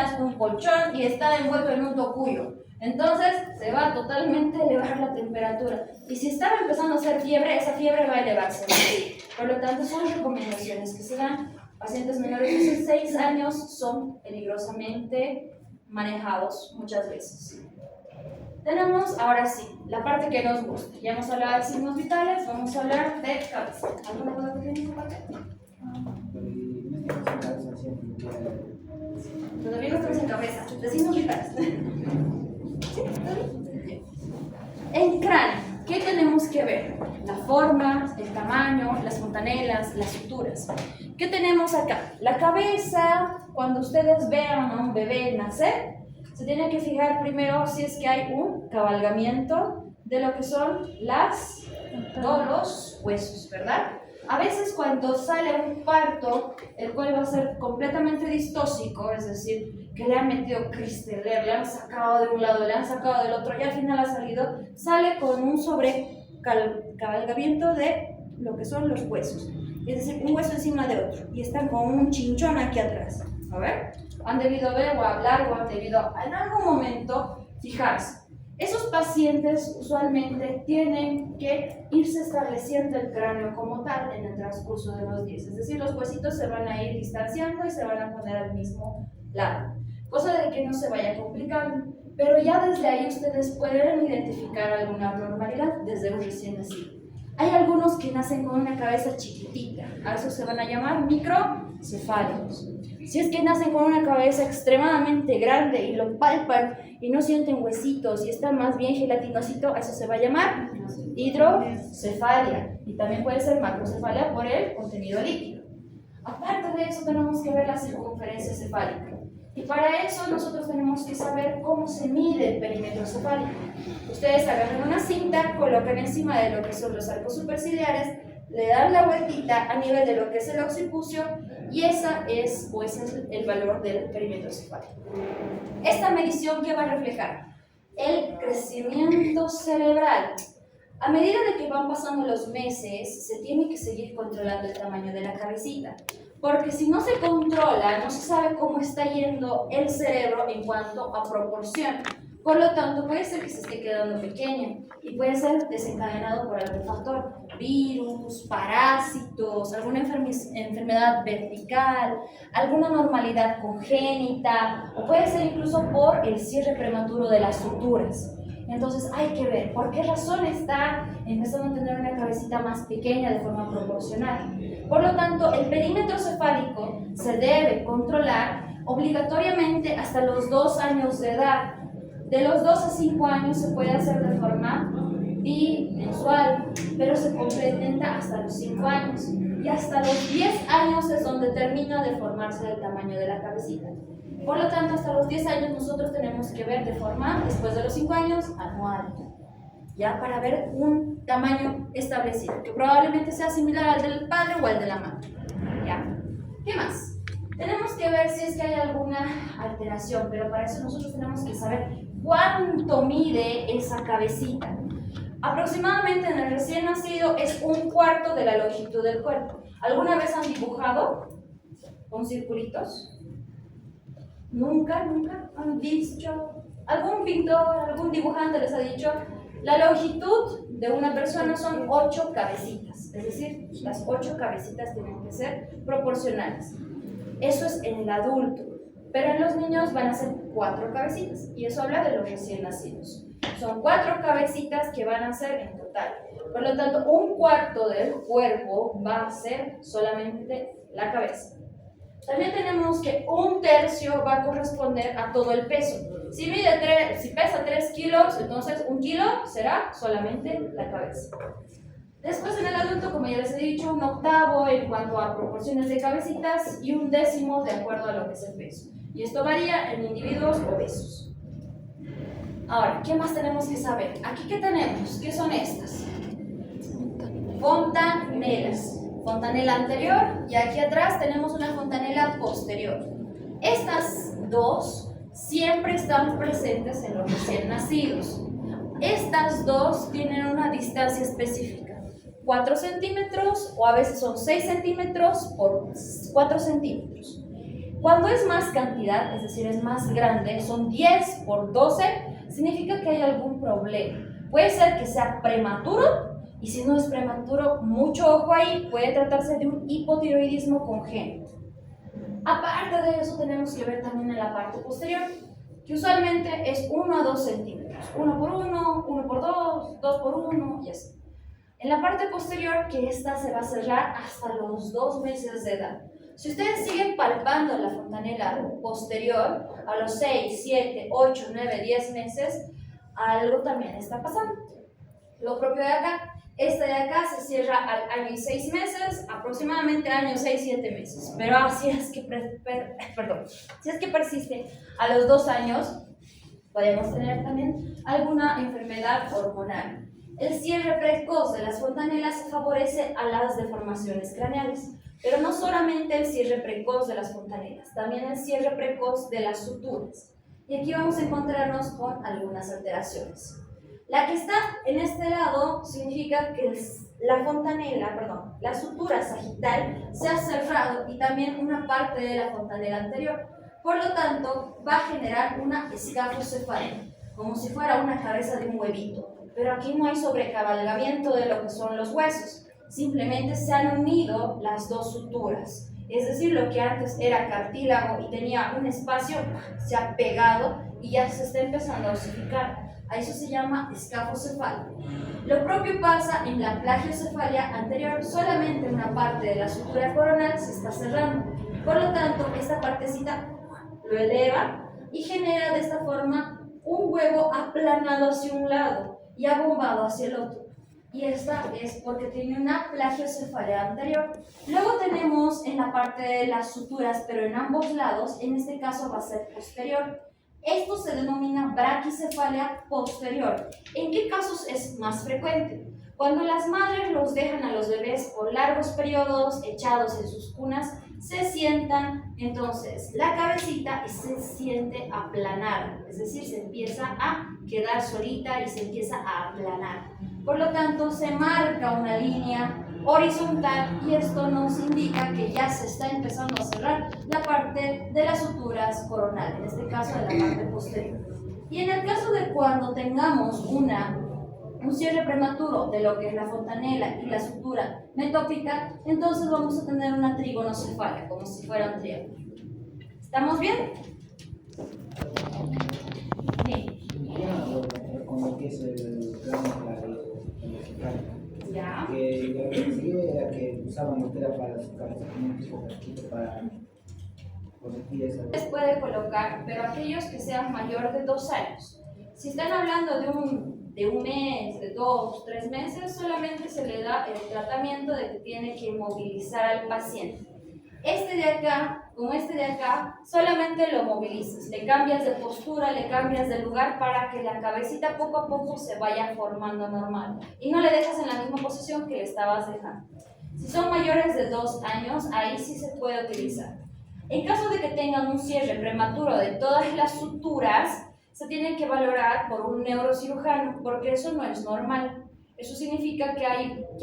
sábanas, un colchón y está envuelto en un tocuyo. Entonces se va totalmente a elevar la temperatura. Y si estaba empezando a hacer fiebre, esa fiebre va a elevarse. Por lo tanto, son recomendaciones que se dan. Pacientes menores de 6 años son peligrosamente manejados muchas veces. Tenemos ahora sí la parte que nos gusta. Ya hemos hablado de signos vitales, vamos a hablar de cabeza. ¿Alguna cosa que tiene esa parte? Todavía no estamos en cabeza, de signos vitales. ¿Sí? En cráneo, ¿qué tenemos que ver? La forma, el tamaño, las fontanelas, las suturas. ¿Qué tenemos acá? La cabeza, cuando ustedes vean a un bebé nacer, se tiene que fijar primero si es que hay un cabalgamiento de lo que son todos los huesos, ¿verdad? A veces cuando sale un parto, el cual va a ser completamente distóxico, es decir, que le han metido cristeler, le han sacado de un lado, le han sacado del otro y al final ha salido, sale con un sobrecabalgamiento de lo que son los huesos. Es decir, un hueso encima de otro y están con un chinchón aquí atrás. A ver, han debido ver o hablar o han debido en algún momento fijarse. Esos pacientes usualmente tienen que irse estableciendo el cráneo como tal en el transcurso de los días. Es decir, los huesitos se van a ir distanciando y se van a poner al mismo lado. Cosa de que no se vaya complicando. Pero ya desde ahí ustedes pueden identificar alguna abnormalidad desde un recién nacido. Hay algunos que nacen con una cabeza chiquitita. A eso se van a llamar microcefálicos. Si es que nacen con una cabeza extremadamente grande y lo palpan y no sienten huesitos y está más bien gelatinosito, a eso se va a llamar hidrocefalia. Y también puede ser macrocefalia por el contenido líquido. Aparte de eso, tenemos que ver la circunferencia cefálica. Y para eso nosotros tenemos que saber cómo se mide el perímetro cefálico. Ustedes agarran una cinta, colocan encima de lo que son los arcos superciliares, le dan la vueltita a nivel de lo que es el occipucio y ese es el valor del perímetro cefálico. Esta medición, ¿qué va a reflejar? El crecimiento cerebral. A medida de que van pasando los meses, se tiene que seguir controlando el tamaño de la cabecita. Porque si no se controla, no se sabe cómo está yendo el cerebro en cuanto a proporción. Por lo tanto, puede ser que se esté quedando pequeña y puede ser desencadenado por algún factor, virus, parásitos, alguna enfermedad vertical, alguna normalidad congénita o puede ser incluso por el cierre prematuro de las suturas. Entonces hay que ver por qué razón está empezando a tener una cabecita más pequeña de forma proporcional. Por lo tanto, el perímetro cefálico se debe controlar obligatoriamente hasta los 2 años de edad. De los 2 a 5 años se puede hacer de forma bimensual, pero se complementa hasta los 5 años. Y hasta los 10 años es donde termina de formarse el tamaño de la cabecita. Por lo tanto, hasta los 10 años nosotros tenemos que ver de forma, después de los 5 años, anual, ya para ver un tamaño establecido, que probablemente sea similar al del padre o al de la madre. ¿Ya? ¿Qué más? Tenemos que ver si es que hay alguna alteración, pero para eso nosotros tenemos que saber cuánto mide esa cabecita. Aproximadamente en el recién nacido es 1/4 de la longitud del cuerpo. ¿Alguna vez han dibujado con circulitos? Nunca han visto. ¿Algún pintor, algún dibujante les ha dicho? La longitud de una persona son 8 cabecitas, es decir, las 8 cabecitas tienen que ser proporcionales. Eso es en el adulto, pero en los niños van a ser 4 cabecitas, y eso habla de los recién nacidos. Son 4 cabecitas que van a ser en total. Por lo tanto, 1/4 del cuerpo va a ser solamente la cabeza. También tenemos que 1/3 va a corresponder a todo el peso. Si pesa 3 kilos, entonces 1 kilo será solamente la cabeza. Después en el adulto, como ya les he dicho, 1/8 en cuanto a proporciones de cabecitas y 1/10 de acuerdo a lo que es el peso. Y esto varía en individuos obesos. Ahora, ¿qué más tenemos que saber? Aquí, ¿qué tenemos? ¿Qué son estas? Fontanelas. Fontanela anterior y aquí atrás tenemos una fontanela posterior. Estas dos siempre están presentes en los recién nacidos. Estas dos tienen una distancia específica, 4 centímetros o a veces son 6 centímetros por 4 centímetros. Cuando es más cantidad, es decir, es más grande, son 10 por 12, significa que hay algún problema. Puede ser que sea prematuro, y si no es prematuro, mucho ojo ahí, puede tratarse de un hipotiroidismo congénito. Aparte de eso, tenemos que ver también en la parte posterior, que usualmente es 1 a 2 centímetros, 1 por 1, 1 por 2, 2 por 1 y así. En la parte posterior, que esta se va a cerrar hasta los 2 meses de edad. Si ustedes siguen palpando la fontanela posterior, a los 6, 7, 8, 9, 10 meses, algo también está pasando. Lo propio de acá. Esta de acá se cierra al año y 6 meses, aproximadamente año 6, 7 meses. Pero si es que persiste a los 2 años, podemos tener también alguna enfermedad hormonal. El cierre precoz de las fontanelas favorece a las deformaciones craneales, pero no solamente el cierre precoz de las fontanelas, también el cierre precoz de las suturas. Y aquí vamos a encontrarnos con algunas alteraciones. La que está en este lado significa que la sutura sagital se ha cerrado y también una parte de la fontanela anterior. Por lo tanto, va a generar una escafocefalia, como si fuera una cabeza de un huevito. Pero aquí no hay sobrecabalgamiento de lo que son los huesos, simplemente se han unido las dos suturas. Es decir, lo que antes era cartílago y tenía un espacio, se ha pegado y ya se está empezando a osificar. A eso se llama escafocefalia. Lo propio pasa en la plagiocefalia anterior, solamente una parte de la sutura coronal se está cerrando. Por lo tanto, esta partecita lo eleva y genera de esta forma un huevo aplanado hacia un lado y abombado hacia el otro. Y esta es porque tiene una plagiocefalia anterior. Luego tenemos en la parte de las suturas, pero en ambos lados, en este caso va a ser posterior. Esto se denomina braquicefalia posterior. ¿En qué casos es más frecuente? Cuando las madres los dejan a los bebés por largos periodos echados en sus cunas, se sientan entonces la cabecita y se siente aplanada, es decir, se empieza a quedar solita y se empieza a aplanar. Por lo tanto, se marca una línea horizontal y esto nos indica que ya se está empezando a cerrar la parte de las suturas coronales, en este caso de la parte posterior. Y en el caso de cuando tengamos un cierre prematuro de lo que es la fontanela y la sutura metópica, entonces vamos a tener una trigonocefalia, como si fuera un triángulo. ¿Estamos bien? Sí. Como empieza el plano Ya. que lo que decía era que usaban motera para su cabeza como un tipo casquito para corregir esa. Les puede colocar, pero aquellos que sean mayor de 2 años. Si están hablando de un mes, de 2, 3 meses, solamente se le da el tratamiento de que tiene que movilizar al paciente. Este de acá, con este de acá, solamente lo movilizas, le cambias de postura, le cambias de lugar para que la cabecita poco a poco se vaya formando normal y no le dejas en la misma posición que le estabas dejando. Si son mayores de 2 años, ahí sí se puede utilizar. En caso de que tengan un cierre prematuro de todas las suturas, se tienen que valorar por un neurocirujano, porque eso no es normal. Eso significa que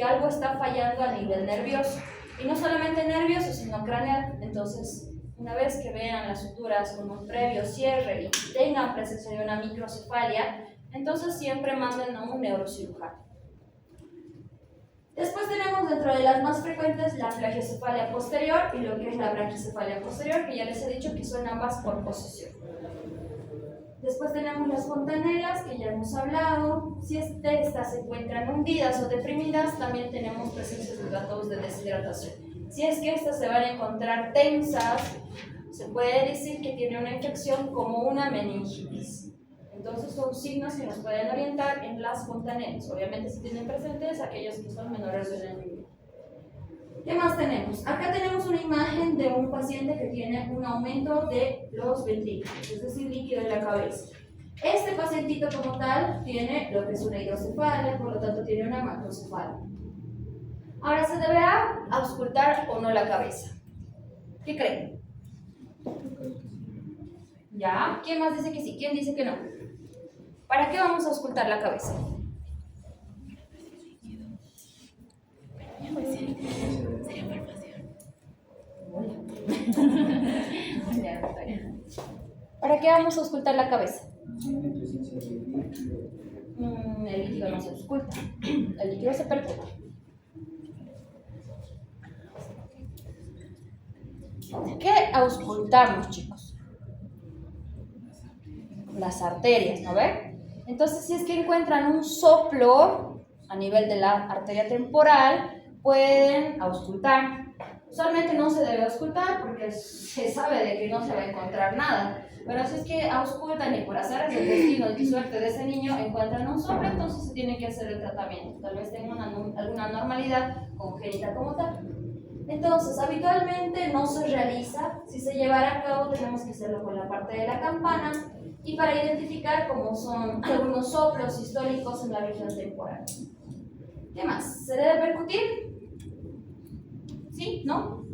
algo está fallando a nivel nervioso. Y no solamente nervioso, sino craneal. Entonces, una vez que vean las suturas con un previo cierre y tengan presencia de una microcefalia, entonces siempre manden a un neurocirujano. Después tenemos dentro de las más frecuentes la plagiocefalia posterior y lo que es la braquicefalia posterior, que ya les he dicho que son ambas por posición. Después tenemos las fontanelas, que ya hemos hablado. Si estas se encuentran hundidas o deprimidas, también tenemos presencia de datos de deshidratación. Si es que estas se van a encontrar tensas, se puede decir que tiene una infección como una meningitis. Entonces son signos que nos pueden orientar en las fontanelas. Obviamente si tienen presentes aquellos que son menores de un año y medio. ¿Qué más tenemos? Acá tenemos una imagen de un paciente que tiene un aumento de los ventrículos, es decir, líquido en la cabeza. Este pacientito como tal tiene lo que es una hidrocefalia, por lo tanto tiene una macrocefalia. Ahora, ¿se deberá auscultar o no la cabeza? ¿Qué creen? ¿Ya? ¿Quién más dice que sí? ¿Quién dice que no? ¿Para qué vamos a auscultar la cabeza? ¿Para qué vamos a auscultar la cabeza? En presencia de líquido. El líquido no se ausculta, el líquido se percuta. ¿Qué auscultamos, chicos? Las arterias, ¿no ven? Entonces, si es que encuentran un soplo a nivel de la arteria temporal, pueden auscultar. Usualmente no se debe auscultar porque se sabe de que no se va a encontrar nada. Pero si es que auscultan y por azares del destino y suerte de ese niño encuentran un soplo, entonces se tiene que hacer el tratamiento. Tal vez tenga alguna normalidad congénita como tal. Entonces, habitualmente no se realiza. Si se llevara a cabo, tenemos que hacerlo con la parte de la campana y para identificar cómo son algunos soplos sistólicos en la región temporal. ¿Qué más? ¿Se debe percutir? ¿Sí? ¿No?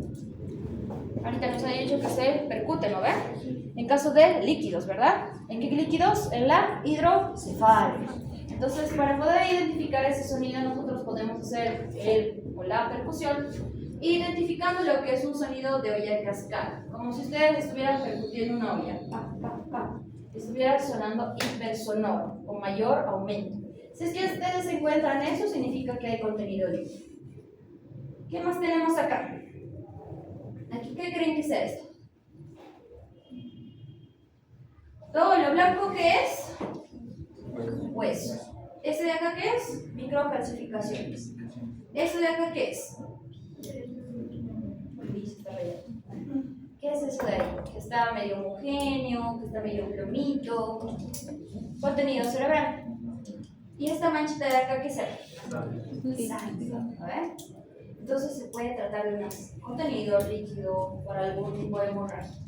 Ahorita nos ha dicho que se percute, ¿no ven? En caso de líquidos, ¿verdad? ¿En qué líquidos? En la hidrocefalia. Entonces, para poder identificar ese sonido, nosotros podemos hacer la percusión, identificando lo que es un sonido de olla de cascada, como si ustedes estuvieran percutiendo una olla, pa, pa, pa, estuviera sonando hipersonoro, con mayor aumento. Si es que ustedes encuentran eso, significa que hay contenido líquido. ¿Qué más tenemos acá? ¿Aquí qué creen que sea esto? Todo lo blanco que es hueso. ¿Ese de acá qué es? Microcalcificaciones. ¿Eso de acá qué es? ¿Qué es eso de ahí? Que está medio homogéneo, que está medio plomito. Contenido cerebral. ¿Y esta manchita de acá qué será? Sangre. A ver. Entonces se puede tratar de un contenido líquido por algún tipo de hemorragia.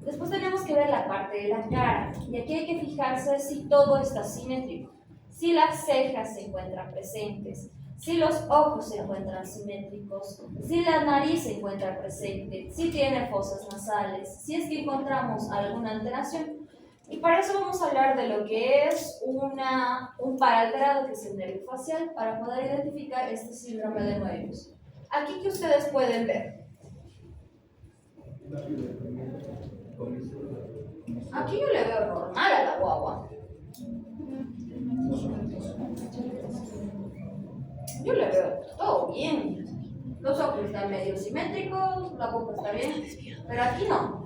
Después tenemos que ver la parte de la cara. Y aquí hay que fijarse si todo está simétrico. Si las cejas se encuentran presentes, si los ojos se encuentran simétricos, si la nariz se encuentra presente, si tiene fosas nasales, si es que encontramos alguna alteración. Y para eso vamos a hablar de lo que es un paralterado, que es el nervio facial, para poder identificar este síndrome de Moebius. Aquí que ustedes pueden ver. Aquí yo le veo normal a la guagua. Yo le veo todo bien. Los ojos están medio simétricos, la boca está bien, pero aquí no.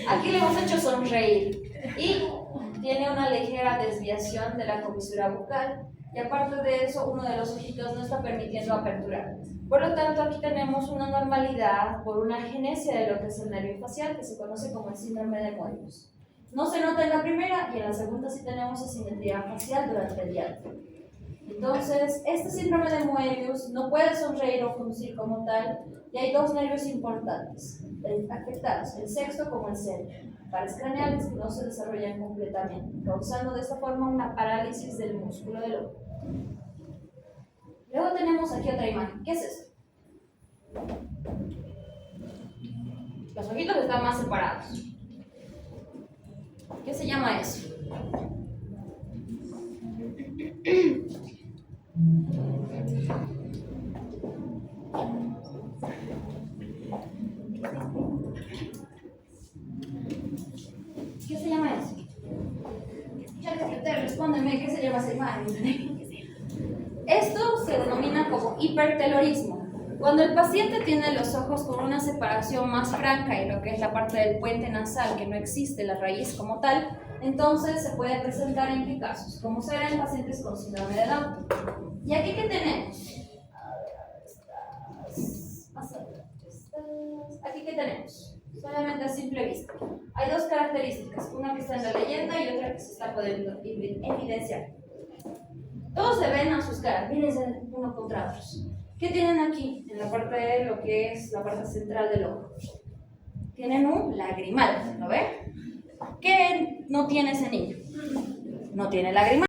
Aquí le hemos hecho sonreír y tiene una ligera desviación de la comisura bucal y aparte de eso, uno de los ojitos no está permitiendo aperturar. Por lo tanto, aquí tenemos una normalidad por una agenesia de lo que es el nervio facial, que se conoce como el síndrome de Moebius. No se nota en la primera y en la segunda sí tenemos asimetría facial durante el diálogo. Entonces, este síndrome de Moebius no puede sonreír o fruncir como tal, y hay dos nervios importantes afectados, el sexto como el séptimo, pares craneales que no se desarrollan completamente, causando de esta forma una parálisis del músculo del ojo. Luego tenemos aquí otra imagen. ¿Qué es esto? Los ojitos están más separados. ¿Qué se llama eso? ¿Qué se llama eso? Ya les pregunté, respóndeme, ¿qué se llama esa imagen? Esto se denomina como hipertelorismo. Cuando el paciente tiene los ojos con una separación más franca y lo que es la parte del puente nasal, que no existe la raíz como tal, entonces se puede presentar en qué casos, como será en pacientes con síndrome de Down. ¿Y aquí qué tenemos? Aquí qué tenemos, solamente a simple vista. Hay dos características, una que está en la leyenda y otra que se está pudiendo evidenciar. Todos se ven a sus caras, mírense uno contra otros. ¿Qué tienen aquí? En la parte de lo que es la parte central del ojo. Tienen un lagrimal, ¿lo ven? ¿Qué no tiene ese niño? No tiene lagrimal.